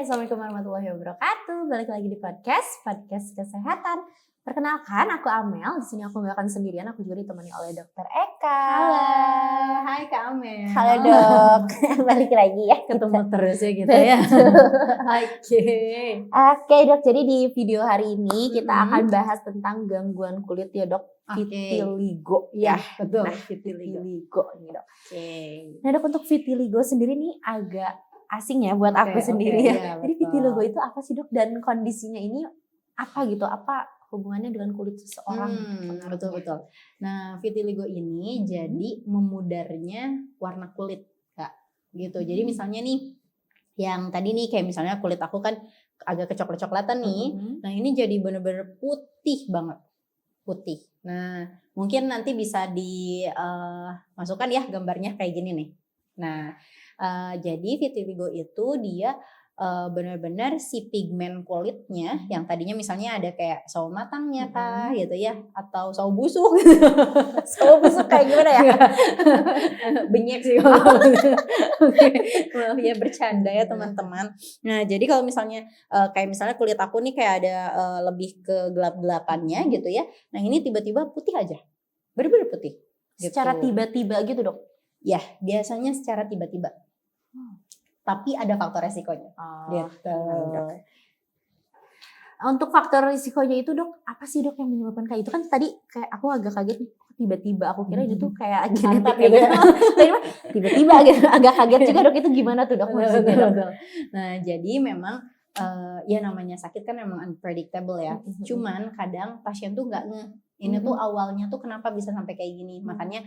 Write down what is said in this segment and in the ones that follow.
Assalamualaikum warahmatullahi wabarakatuh. Balik lagi di podcast kesehatan. Perkenalkan, aku Amel. Di sini aku nggak akan sendirian. Aku juga ditemani oleh Dokter Eka. Halo, hai Kak Amel. Halo dok, balik lagi ya. Ketemu terus ya kita ya. Oke dok, jadi di video hari ini kita akan bahas tentang gangguan kulit ya dok. Vitiligo. Ya, betul. Nah, vitiligo ini dok. Nah dok, untuk vitiligo sendiri nih agak asing ya buat aku sendiri ya. Jadi vitiligo itu apa sih dok, dan kondisinya ini apa gitu? Apa hubungannya dengan kulit seseorang? Betul. Nah, vitiligo ini jadi memudarnya warna kulit, Kak. Gitu. Jadi misalnya nih, yang tadi nih kayak misalnya kulit aku kan agak kecoklat-coklatan nih. Nah, ini jadi bener-bener putih banget. Putih. Nah, mungkin nanti bisa dimasukkan ya gambarnya kayak gini nih. Nah, jadi vitiligo itu dia benar-benar si pigmen kulitnya yang tadinya misalnya ada kayak sawo matangnya kah gitu ya, atau sawo busuk. Sawo busuk kayak gimana ya? Benyek sih kalau maaf ya, bercanda ya teman-teman. Nah, jadi kalau misalnya kayak misalnya kulit aku nih kayak ada lebih ke gelap-gelapannya gitu ya. Nah, ini tiba-tiba putih aja. Bener-bener putih. Secara Gitu. tiba-tiba gitu dok? Ya, biasanya secara tiba-tiba. Tapi ada faktor resikonya. Gitu. Untuk faktor risikonya itu dok, apa sih dok yang menyebabkan kayak itu? Kan tadi kayak aku agak kaget tiba-tiba, aku kira itu tuh kayak genetik gitu. Tiba-tiba agak kaget juga dok, itu gimana tuh dok maksudnya dok? Nah, jadi memang ya namanya sakit kan memang unpredictable ya. Cuman kadang pasien tuh nggak ngeh. Ini tuh awalnya tuh kenapa bisa sampai kayak gini. Makanya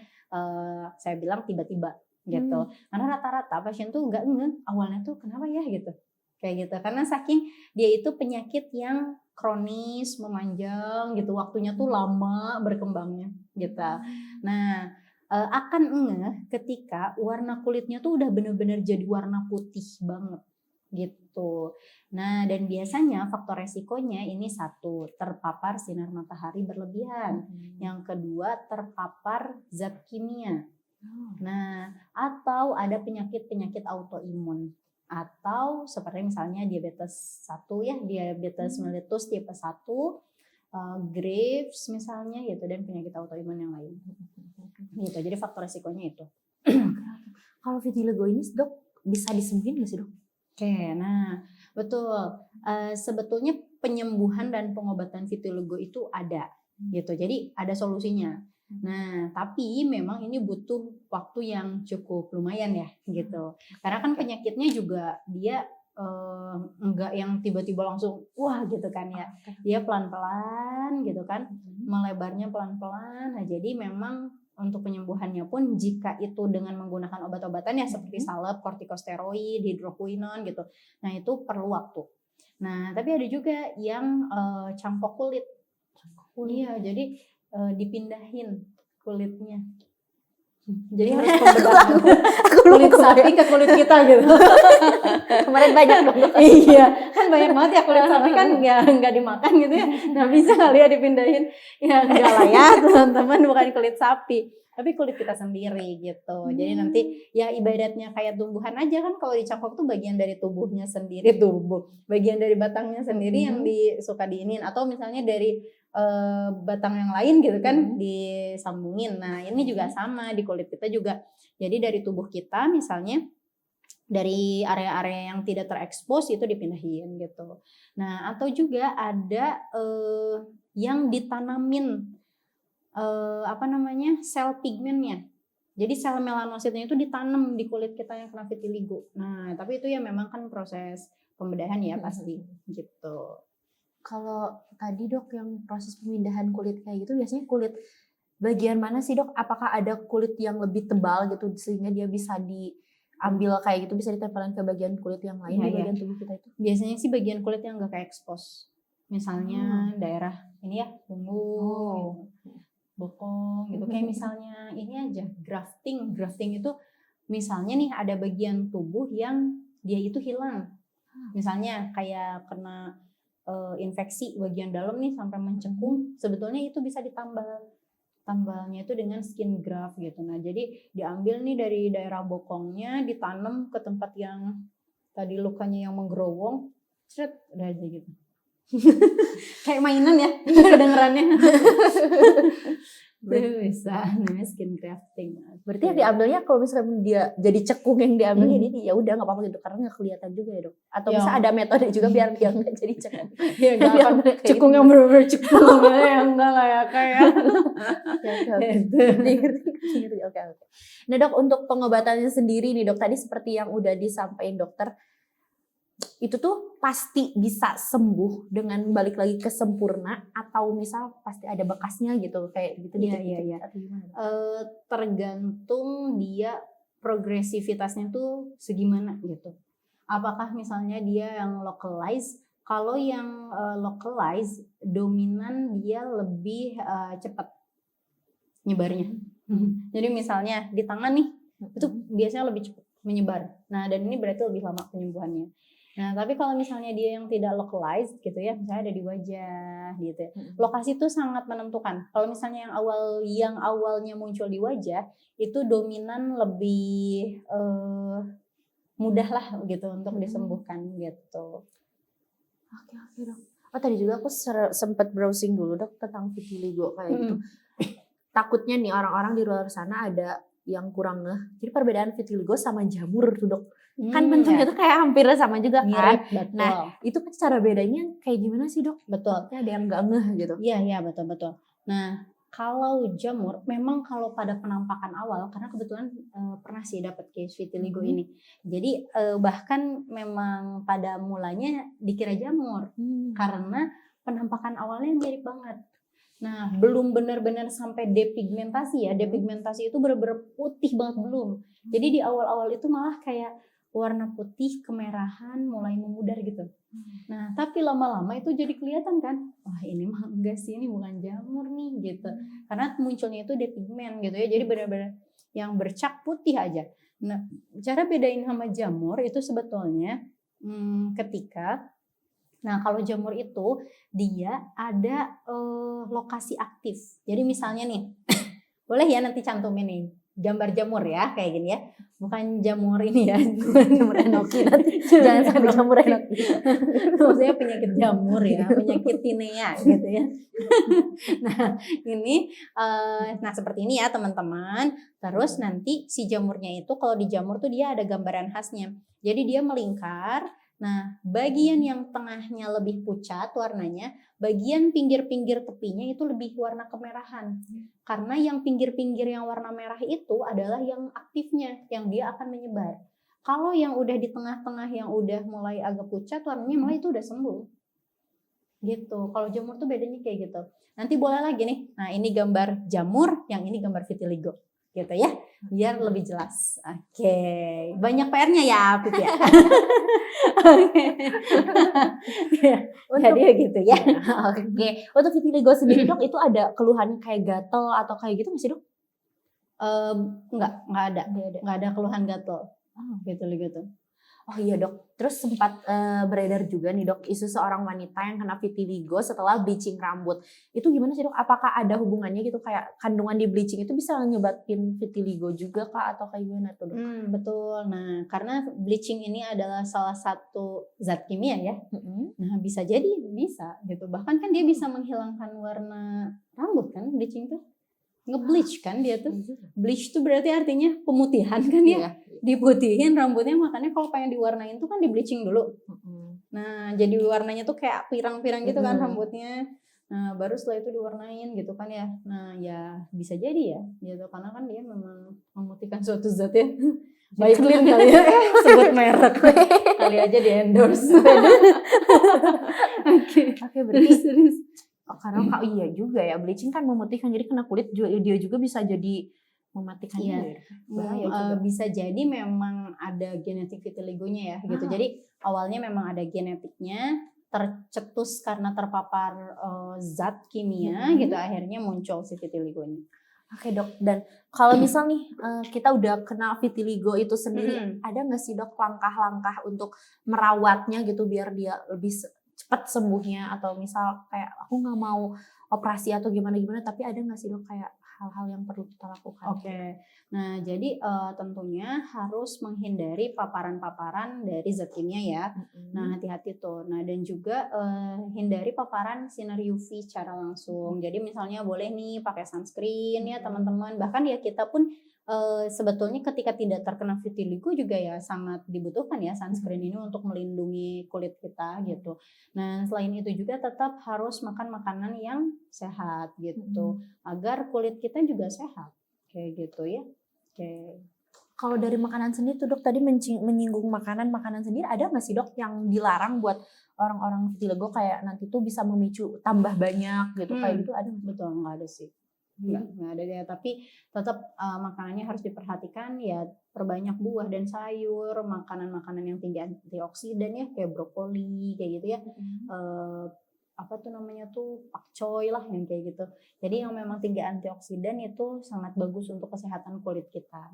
saya bilang tiba-tiba gitu. Karena rata-rata pasien tuh nggak ngeh awalnya tuh kenapa ya gitu. Kayak gitu. Karena saking dia itu penyakit yang kronis, memanjang gitu. Waktunya tuh lama berkembangnya gitu. Nah, akan ngeh ketika warna kulitnya tuh udah bener-bener jadi warna putih banget gitu. Nah, dan biasanya faktor resikonya ini satu, terpapar sinar matahari berlebihan. Yang kedua, terpapar zat kimia. Nah, atau ada penyakit-penyakit autoimun. Atau seperti misalnya diabetes 1 ya, diabetes mellitus tipe 1, Graves misalnya gitu, dan penyakit autoimun yang lain. Gitu. Jadi faktor resikonya itu. Kalau vitiligo ini dok bisa disembuhin nggak sih dok? Oke, nah betul. Sebetulnya penyembuhan dan pengobatan vitiligo itu ada gitu. Jadi ada solusinya. Nah, tapi memang ini butuh waktu yang cukup lumayan ya gitu. Karena kan penyakitnya juga dia enggak yang tiba-tiba langsung wah gitu kan ya. Dia pelan-pelan gitu kan, melebarnya pelan-pelan. Nah, jadi memang untuk penyembuhannya pun jika itu dengan menggunakan obat-obatan ya seperti salep, kortikosteroid, hidroquinon gitu. Nah, itu perlu waktu. Nah, tapi ada juga yang cangkok kulit. Iya, jadi dipindahin kulitnya. Jadi harus pembedahan kulit sapi ke kulit kita gitu. Kemarin banyak dong dok. Iya, kan banyak banget ya kulit sapi kan nggak dimakan gitu ya. Nah, bisa kali ya dipindahin. Ya enggak lah ya teman-teman, bukan kulit sapi, tapi kulit kita sendiri gitu. Jadi nanti ya ibaratnya kayak tumbuhan aja kan, kalau dicangkok tuh bagian dari tubuhnya sendiri, bagian dari batangnya sendiri yang suka diinin, atau misalnya dari batang yang lain gitu kan disambungin. Nah, ini juga sama di kulit kita juga. Jadi dari tubuh kita misalnya dari area-area yang tidak terekspos itu dipindahin gitu. Nah, atau juga ada yang ditanamin sel pigmennya. Jadi sel melanositnya itu ditanam di kulit kita yang kena vitiligo. Nah, tapi itu ya memang kan proses pembedahan ya pasti gitu. Kalau tadi dok yang proses pemindahan kulit kayak gitu, biasanya kulit bagian mana sih dok? Apakah ada kulit yang lebih tebal gitu sehingga dia bisa diambil kayak gitu, bisa ditempelkan ke bagian kulit yang lain di bagian tubuh kita itu? Biasanya sih bagian kulit yang gak ke-expose. Misalnya daerah ini ya, punggung, bokong gitu. Kayak misalnya ini aja, grafting. Grafting itu misalnya nih ada bagian tubuh yang dia itu hilang. Misalnya kayak kena infeksi bagian dalam nih sampai mencekung, sebetulnya itu bisa tambalnya itu dengan skin graft gitu. Nah, jadi diambil nih dari daerah bokongnya, ditanam ke tempat yang tadi lukanya yang menggerowong, udah aja gitu. Kayak mainan ya kedengerannya. Itu bisa namanya skin grafting. Berarti yang diambilnya kalau misalnya dia jadi cekung yang diambil jadi ya udah nggak apa-apa gitu karena nggak kelihatan juga ya dok. Atau Ya. bisa ada metode juga biar dia nggak jadi cekung. Ya nggak akan cekung yang bener-bener cekung ya enggak lah ya kayak. Oke. Nah dok, untuk pengobatannya sendiri nih dok, tadi seperti yang udah disampaikan dokter, itu tuh pasti bisa sembuh dengan balik lagi ke sempurna atau misal pasti ada bekasnya gitu kayak gitu Iya. atau gimana? Tergantung dia progresivitasnya tuh segimana gitu. Apakah misalnya dia yang localize, kalau yang localize dominan dia lebih cepat nyebarnya. Jadi misalnya di tangan nih itu biasanya lebih cepat menyebar. Nah, dan ini berarti lebih lama penyembuhannya. Nah, tapi kalau misalnya dia yang tidak localized gitu ya, misalnya ada di wajah gitu ya. Lokasi itu sangat menentukan. Kalau misalnya yang awalnya muncul di wajah, itu dominan lebih mudah lah gitu untuk disembuhkan gitu. Oke dok. Oh tadi juga aku sempat browsing dulu dok tentang vitiligo kayak gitu. Takutnya nih orang-orang di luar sana ada yang kurang ngeh. Jadi perbedaan vitiligo sama jamur tuh dok. Kan bentuknya tuh kayak hampir sama juga kan. Mirip, betul. Nah itu kan cara bedanya kayak gimana sih dok? Betul. Ada yang nggak ngeh gitu. Iya betul. Nah kalau jamur memang kalau pada penampakan awal, karena kebetulan pernah sih dapat case vitiligo ini. Jadi bahkan memang pada mulanya dikira jamur karena penampakan awalnya mirip banget. Nah, belum benar-benar sampai depigmentasi ya. Depigmentasi itu benar-benar putih banget belum. Jadi di awal-awal itu malah kayak warna putih, kemerahan, mulai memudar gitu. Nah, tapi lama-lama itu jadi kelihatan kan, wah ini mah enggak sih, ini bukan jamur nih gitu. Karena munculnya itu depigment gitu ya. Jadi benar-benar yang bercak putih aja. Nah, cara bedain sama jamur itu sebetulnya ketika nah, kalau jamur itu dia ada lokasi aktif. Jadi misalnya nih, boleh ya nanti cantumin nih gambar jamur ya kayak gini ya. Bukan jamur ini ya, jamur enoki nanti. Jangan sampai jamur enoki. Maksudnya penyakit jamur ya, penyakit tinea gitu ya. Nah, ini nah seperti ini ya teman-teman. Terus nanti si jamurnya itu kalau di jamur tuh dia ada gambaran khasnya. Jadi dia melingkar. Nah, bagian yang tengahnya lebih pucat warnanya, bagian pinggir-pinggir tepinya itu lebih warna kemerahan. Karena yang pinggir-pinggir yang warna merah itu adalah yang aktifnya, yang dia akan menyebar. Kalau yang udah di tengah-tengah yang udah mulai agak pucat warnanya malah itu udah sembuh. Gitu. Kalau jamur tuh bedanya kayak gitu. Nanti boleh lagi nih. Nah, ini gambar jamur, yang ini gambar vitiligo. Gitu ya. Biar lebih jelas. Oke. Banyak PR-nya ya, Apip ya. Jadi gitu ya. Oke. Untuk vitiligo sendiri dok itu ada keluhan kayak gatel atau kayak gitu masih dok? Enggak ada keluhan gatel. Vitiligo tuh. Oh iya dok, terus sempat beredar juga nih dok isu seorang wanita yang kena vitiligo setelah bleaching rambut. Itu gimana sih dok? Apakah ada hubungannya gitu kayak kandungan di bleaching itu bisa nyebabin vitiligo juga kak atau kayak gimana tuh dok? Betul. Nah karena bleaching ini adalah salah satu zat kimia ya. Nah bisa bisa gitu. Bahkan kan dia bisa menghilangkan warna rambut kan bleaching tuh. Nge-bleach kan dia tuh. Bleach tuh berarti artinya pemutihan kan ya. Diputihin rambutnya, makanya kalau pengen diwarnain tuh kan di bleaching dulu. Nah jadi warnanya tuh kayak pirang-pirang gitu kan rambutnya. Nah baru setelah itu diwarnain gitu kan ya. Nah ya bisa jadi ya gitu. Karena kan dia memang memutihkan suatu zat ya. Baik clean kali ya. Sebut merek. Kali aja di endorse. Oke berarti karena iya juga ya bleaching kan memutihkan jadi kena kulit dia juga bisa jadi mematikan bisa jadi memang ada genetik vitiligonya ya gitu. Jadi awalnya memang ada genetiknya tercetus karena terpapar zat kimia gitu akhirnya muncul si vitiligonya. Oke dok, dan kalau misal nih kita udah kena vitiligo itu sendiri, ada nggak sih dok langkah-langkah untuk merawatnya gitu biar dia lebih cepat sembuhnya, atau misal kayak aku nggak mau operasi atau gimana tapi ada nggak sih dok kayak hal-hal yang perlu kita lakukan? Oke. Nah, jadi tentunya harus menghindari paparan-paparan dari zat kimia ya. Nah, hati-hati tuh. Nah, dan juga hindari paparan sinar UV secara langsung. Jadi misalnya boleh nih pakai sunscreen ya teman-teman. Bahkan ya kita pun sebetulnya ketika tidak terkena vitiligo juga ya sangat dibutuhkan ya sunscreen ini untuk melindungi kulit kita gitu. Nah, selain itu juga tetap harus makan makanan yang sehat gitu agar kulit kita juga sehat kayak gitu ya. Oke. Kalau dari makanan sendiri tuh dok tadi menyinggung makanan sendiri, ada nggak sih dok yang dilarang buat orang-orang vitiligo kayak nanti tuh bisa memicu tambah banyak gitu kayak gitu, ada nggak? Betul, nggak ada sih. Nggak ada ya, tapi tetap makanannya harus diperhatikan ya, perbanyak buah dan sayur, makanan-makanan yang tinggi antioksidan ya kayak brokoli kayak gitu ya. Apa tuh namanya tuh pakcoy lah yang kayak gitu. Jadi yang memang tinggi antioksidan itu sangat bagus untuk kesehatan kulit kita.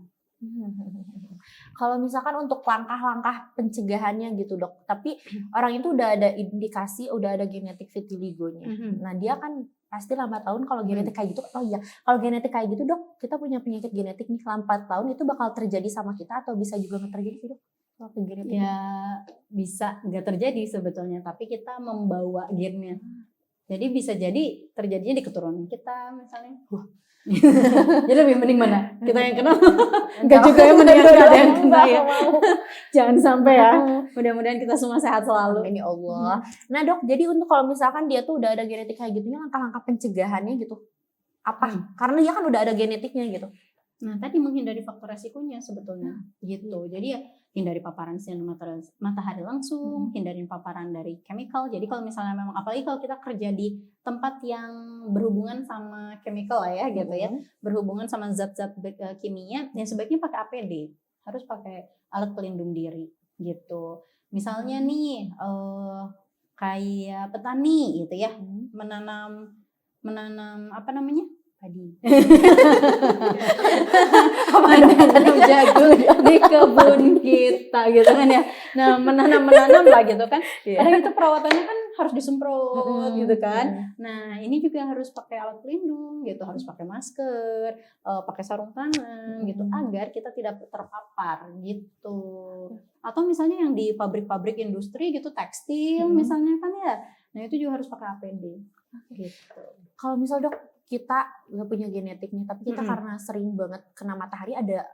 Kalau misalkan untuk langkah-langkah pencegahannya gitu dok, tapi orang itu udah ada indikasi, udah ada genetik vitiligonya. Nah dia kan pasti lambat tahun kalau genetik kayak gitu. Oh iya, kalau genetik kayak gitu dok, kita punya penyakit genetik nih lambat tahun itu bakal terjadi sama kita atau bisa juga nggak terjadi sih dok? Ya bisa nggak terjadi sebetulnya, tapi kita membawa gennya. Jadi bisa jadi terjadinya di keturunan kita misalnya. Jadi lebih mending mana? Kita yang kena? Enggak juga ya, mudah-mudahan ada yang kena ya. Jangan sampai ya. Mudah-mudahan kita semua sehat selalu. Amin ya Allah. Nah dok, jadi untuk kalau misalkan dia tuh udah ada genetik kayak gitunya, langkah-langkah pencegahannya gitu apa? Karena dia kan udah ada genetiknya gitu. Nah, tadi menghindari faktor resikonya sebetulnya gitu. Jadi ya hindari paparan sinar matahari langsung, hindari paparan dari chemical. Jadi kalau misalnya memang apalagi kalau kita kerja di tempat yang berhubungan sama chemical lah ya gitu ya, berhubungan sama zat-zat kimia, yang sebaiknya pakai APD. Harus pakai alat pelindung diri gitu. Misalnya nih kayak petani gitu ya, menanam apa namanya? Padi. Menanam jagung di kebun kita gitu kan ya. Nah, menanam lah gitu kan. Karena itu perawatannya kan harus disemprot gitu kan. Nah, ini juga harus pakai alat pelindung gitu, harus pakai masker, pakai sarung tangan gitu agar kita tidak terpapar gitu. Atau misalnya yang di pabrik-pabrik industri gitu, tekstil misalnya kan ya. Nah, itu juga harus pakai APD gitu. Kalau misal dok kita nggak punya genetiknya, tapi kita karena sering banget kena matahari, ada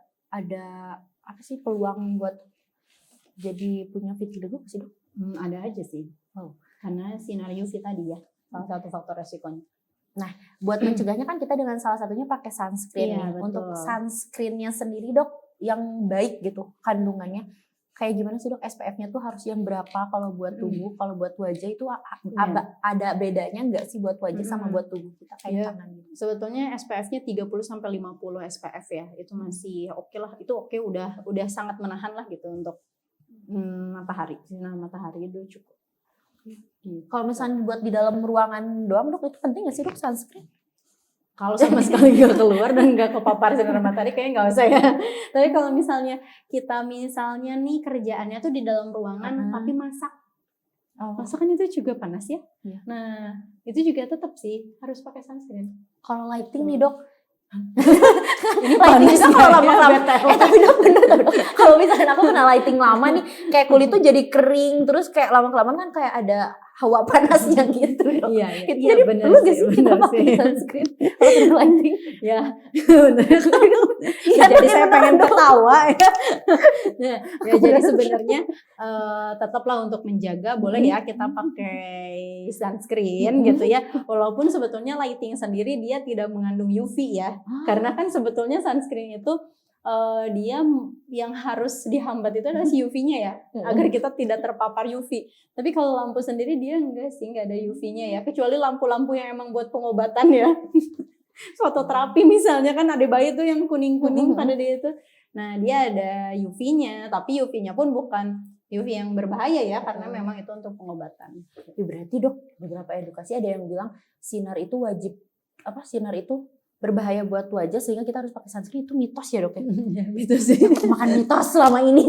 apa sih peluang buat jadi punya vitiligo sih dok? Ada aja sih. Karena sinar UV tadi ya salah satu faktor resikonya. Nah, buat mencegahnya kan kita dengan salah satunya pakai sunscreen. Iya, Untuk sunscreennya sendiri dok yang baik gitu kandungannya kayak gimana sih dok? SPF-nya tuh harus yang berapa kalau buat tubuh, kalau buat wajah itu ada bedanya nggak sih buat wajah sama buat tubuh kita kayak tangan gitu? Sebetulnya SPF-nya 30-50 SPF ya, itu masih oke lah, itu oke, udah sangat menahan lah gitu untuk matahari, sinar matahari itu cukup. Kalau misalnya buat di dalam ruangan doang dok, itu penting nggak sih dok sunscreen? Kalau sama sekali nggak keluar dan nggak kepapar sinar matahari kayaknya nggak usah ya. Tapi kalau misalnya kita nih kerjaannya tuh di dalam ruangan tapi masak kan itu juga panas ya. Nah itu juga tetap sih harus pakai sunscreen. Kalau lighting nih dok, ini panas kalau lama-lama tapi dok bener dok, kalau misalnya aku kena lighting lama nih kayak kulit tuh jadi kering, terus kayak lama-kelamaan kan kayak ada hawa panasnya gitu dok. Iya, jadi bener perlu gak sih kita pakai sunscreen kalau kena lighting? Ya, jadi saya pengen ketawa ya. Ya jadi sebenarnya tetaplah untuk menjaga boleh ya kita pakai sunscreen gitu ya. Walaupun sebetulnya lighting sendiri dia tidak mengandung UV ya. Karena kan sebetulnya sunscreen itu dia yang harus dihambat itu adalah si UV-nya ya, agar kita tidak terpapar UV. Tapi kalau lampu sendiri dia enggak ada UV-nya ya, kecuali lampu-lampu yang emang buat pengobatan ya. Fototerapi misalnya kan ada bayi tuh yang kuning-kuning pada dia itu. Nah, dia ada UV-nya, tapi UV-nya pun bukan UV yang berbahaya ya, karena memang itu untuk pengobatan. Berarti dok, beberapa edukasi ada yang bilang sinar itu wajib, sinar itu berbahaya buat wajah sehingga kita harus pakai sunscreen, itu mitos ya dok ya? Gitu sih. Makan mitos selama ini.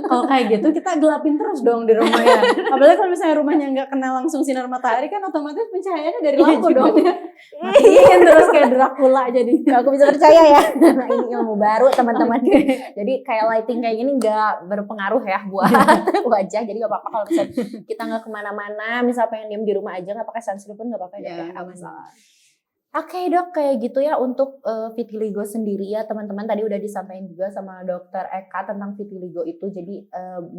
Kalau kayak gitu kita gelapin terus dong di rumah ya. Apalagi kalau misalnya rumahnya nggak kena langsung sinar matahari kan otomatis pencahayaannya dari lampu dong ya. Iya terus kayak Dracula jadi. Gak aku bisa percaya ya. Nah, ini ilmu baru teman-teman. Jadi kayak lighting kayak gini nggak berpengaruh ya buat wajah. Jadi gak apa-apa kalau misalnya kita nggak kemana-mana, misal pengen diem di rumah aja nggak pakai sunscreen pun nggak apa-apa ya. Nggak masalah. Oke dok, kayak gitu ya untuk vitiligo sendiri ya teman-teman. Tadi udah disampaikan juga sama dokter Eka tentang vitiligo itu. Jadi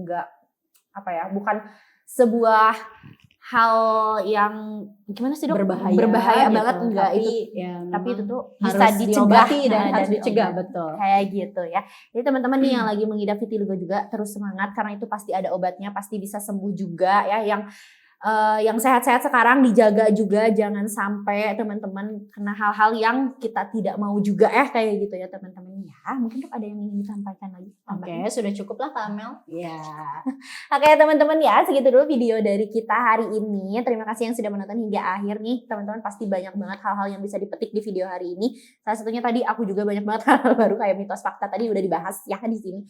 nggak apa ya, bukan sebuah hal yang gimana sih dok? gitu. Berbahaya banget enggak Tapi, itu. ya, Tapi itu tuh harus bisa dicegah diobati dan Nah, harus dicegah diobati. betul. Kayak gitu ya. Jadi teman-teman nih yang lagi mengidap vitiligo juga terus semangat karena itu pasti ada obatnya, pasti bisa sembuh juga ya. Yang sehat-sehat sekarang dijaga juga, jangan sampai teman-teman kena hal-hal yang kita tidak mau juga kayak gitu ya teman-teman ya. Mungkin dok ada yang ingin disampaikan lagi? Oke, sudah cukup lah Kak Amel. Ya. Oke teman-teman ya, segitu dulu video dari kita hari ini. Terima kasih yang sudah menonton hingga akhir nih. Teman-teman pasti banyak banget hal-hal yang bisa dipetik di video hari ini. Salah satunya tadi aku juga banyak banget hal baru kayak mitos fakta tadi udah dibahas ya di sini.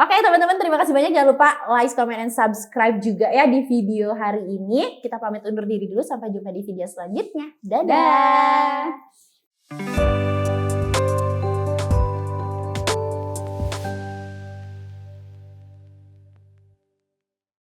Oke teman-teman, terima kasih banyak. Jangan lupa like, comment, and subscribe juga ya di video hari ini. Kita pamit undur diri dulu. Sampai jumpa di video selanjutnya. Dadah.